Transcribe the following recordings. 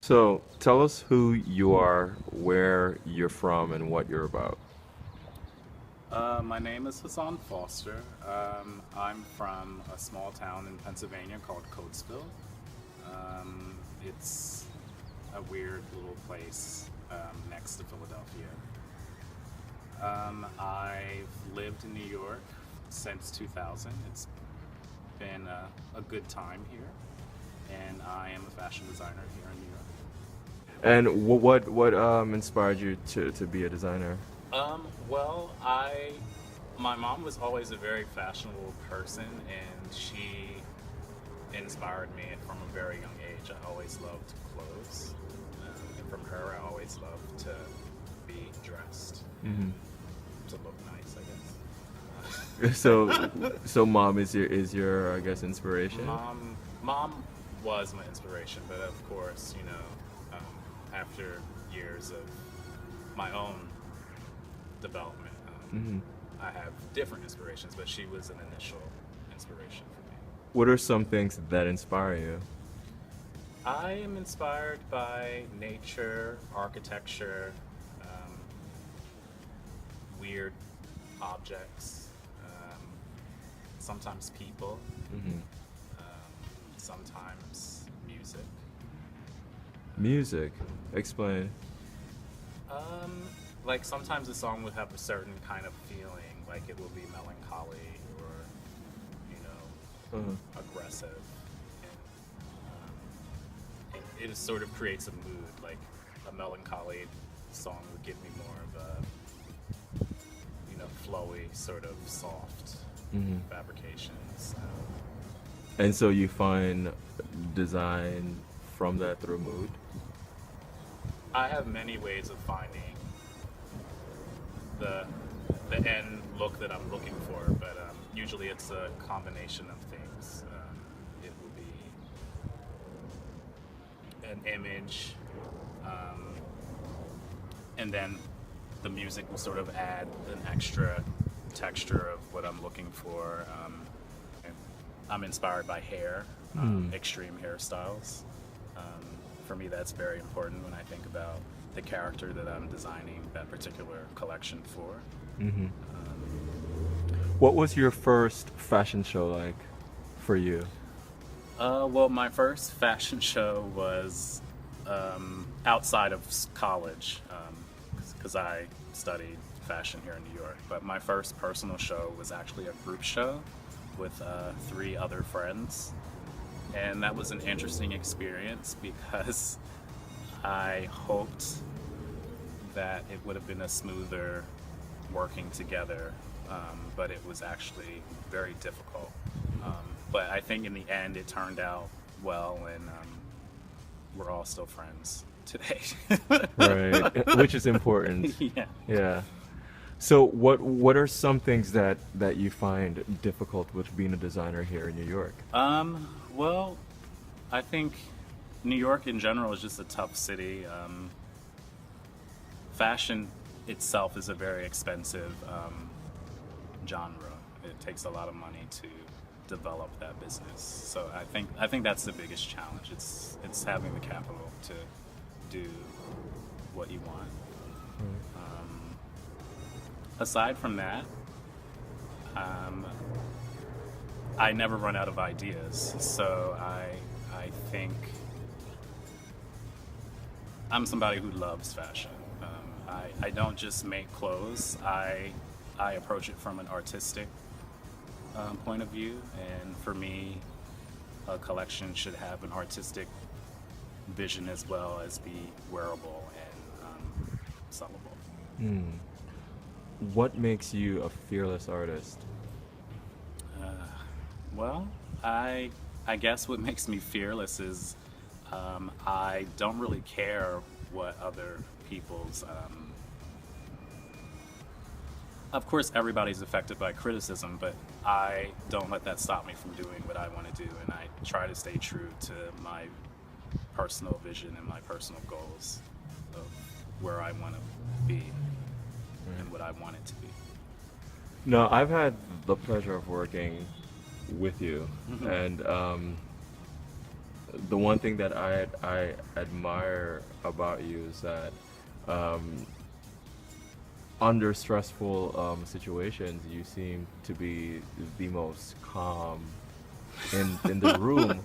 So tell us who you are, where you're from, and what you're about. My name is Hasan Foster. I'm from a small town in Pennsylvania called Coatesville. It's a weird little place next to Philadelphia. I've lived in New York since 2000. It's been a good time here, and I am a fashion designer here in New York. And what inspired you to be a designer? Well, my mom was always a very fashionable person, and she inspired me from a very young age. I always loved clothes, and from her, I always loved to be dressed Hmm. and to look nice, I guess. So mom is your I guess inspiration. Mom was my inspiration, but of course, after years of my own development, Hmm. I have different inspirations, but she was an initial inspiration for me. What are some things that inspire you? I am inspired by nature, architecture, um, weird objects, sometimes people, Hmm. sometimes music. Music. Explain. Um, like sometimes a song would have a certain kind of feeling, like it will be melancholy or, you Uh-huh. know, aggressive. And it sort of creates a mood. Like a melancholy song would give me more of a, flowy, sort of soft Hmm. fabrications. And so you find design from that through mood. I have many ways of finding the the end look that I'm looking for, but usually it's a combination of things. It will be an image, um, and then the music will sort of add an extra texture of what I'm looking for. And I'm inspired by hair, Mm. extreme hairstyles. Um, for me, that's very important when I think about the character that I'm designing that particular collection for. Hmm. What was your first fashion show like for you? Well, my first fashion show was outside of college because I studied fashion here in New York. But my first personal show was actually a group show with three other friends. And that was an interesting experience because I hoped that it would have been a smoother working together, but it was actually very difficult. But I think in the end it turned out well, and we're all still friends today. Right, which is important. Yeah. Yeah. So what are some things that you find difficult with being a designer here in New York? Well, I think New York in general is just a tough city. Fashion itself is a very expensive genre. It takes a lot of money to develop that business. So I think that's the biggest challenge. It's having the capital to do what you want. Aside from that, um, I never run out of ideas. So I think I'm somebody who loves fashion. I don't just make clothes. I approach it from an artistic point of view, and for me, a collection should have an artistic vision as well as be wearable and sellable. Hmm. What makes you a fearless artist? Well, I guess what makes me fearless is I don't really care what other people's. Of course, everybody's affected by criticism, but I don't let that stop me from doing what I want to do, and I try to stay true to my personal vision and my personal goals of where I want to be and what I want it to be. No, I've had the pleasure of working with you, Hmm. and the one thing that I admire about you is that um, under stressful situations, you seem to be the most calm in the room.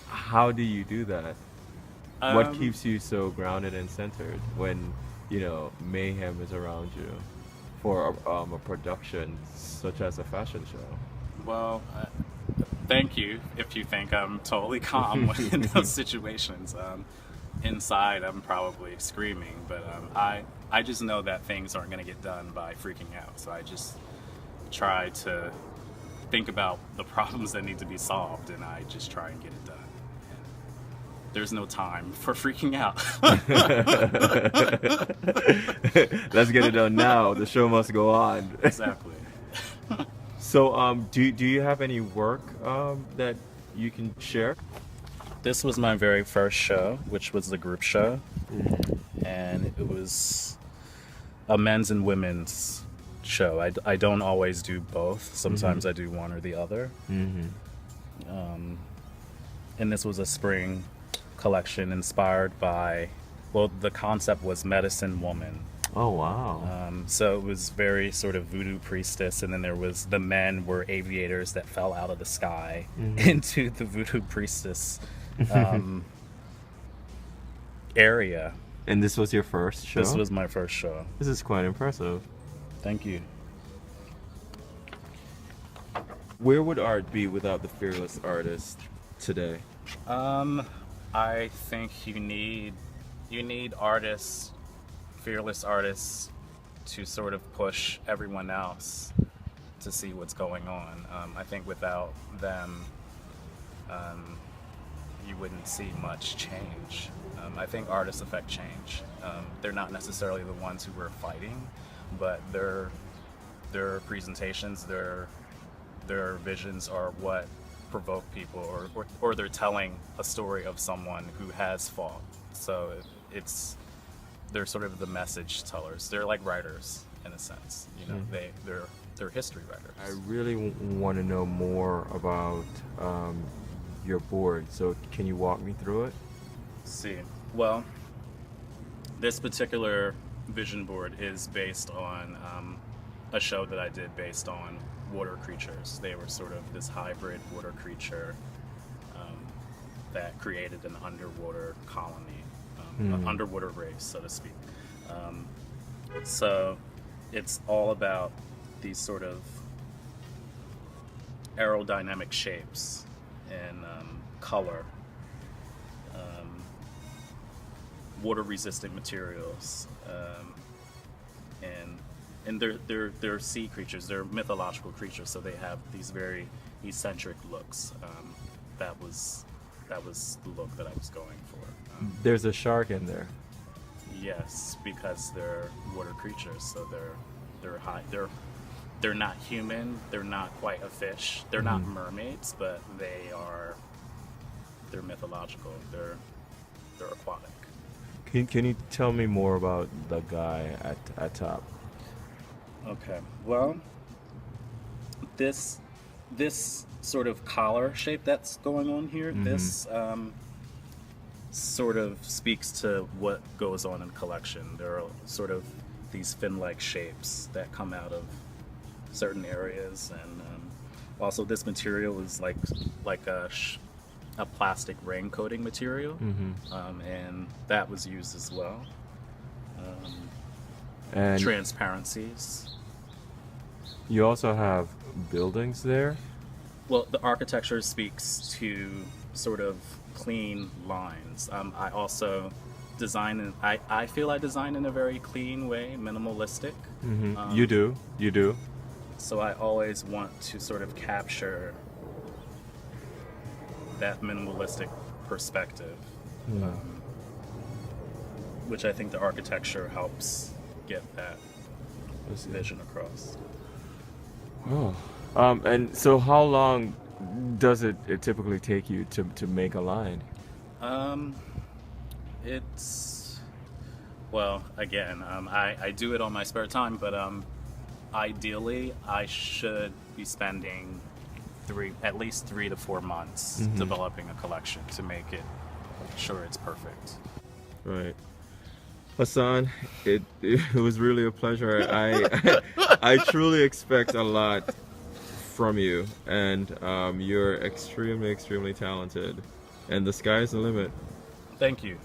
How do you do that? What Um, keeps you so grounded and centered when, mayhem is around you for a production such as a fashion well, thank you if you think I'm totally calm when in those situations. Inside, I'm probably screaming, but I just know that things aren't going to get done by freaking out. So I just try to think about the problems that need to be solved, and I just try and get it done. There's no time for freaking out. show? Let's get it done now. The show must go on. Exactly. So, do you have any work that you can share? This was my very first show, which was the group show, and it was a men's and women's show. I don't always do both. Sometimes I do one or the other. And this was a spring collection inspired by, well, the concept was medicine woman. Oh wow! So it was very sort of voodoo priestess, and then there was the men were aviators that fell out of the sky into the voodoo priestess area. And this was your first show? This was my first show. This is quite impressive. Thank you. Where would art be without the fearless artist today? I think you need artists, fearless artists, to sort of push everyone else to see what's going on. I think without them, you wouldn't see much change. I think artists affect change. They're not necessarily the ones who were fighting, but their presentations, their visions are what provoke people, or they're telling a story of someone who has fought. So they're sort of the message tellers. They're like writers in a sense. They're history writers. I really want to know more about your board. So can you walk me through it? See, well, this particular vision board is based on a show that I did based on water creatures. They were sort of this hybrid water creature that created an underwater colony, an underwater race, so to speak. So it's all about these sort of aerodynamic shapes and color, water-resistant materials, and they're sea creatures. They're mythological creatures, so they have these very eccentric looks. That was the look that I was going for. There's a shark in there. Yes, because they're water creatures, so they're high. They're not human. They're not quite a fish. They're not mermaids, but they're mythological. They're aquatic. Can you tell me more about the guy at top? Okay. Well, this sort of collar shape that's going on here, this sort of speaks to what goes on in collection. There are sort of these fin-like shapes that come out of certain areas, and also this material is like a plastic rain coating material, and that was used as well. And Transparencies. you also have buildings there. Well, the architecture speaks to sort of clean lines. I also design, and I feel I design in a very clean way, minimalistic. You do. So I always want to sort of capture that minimalistic perspective, which I think the architecture helps get that vision across. Oh. And so how long does it typically take you to make a line? It's, well, again, I do it on my spare time, but ideally I should be spending at least 3 to 4 months developing a collection to make it sure it's perfect. Right. Hasan, it was really a pleasure. I truly expect a lot from you, and you're extremely talented, and the sky's the limit. Thank you.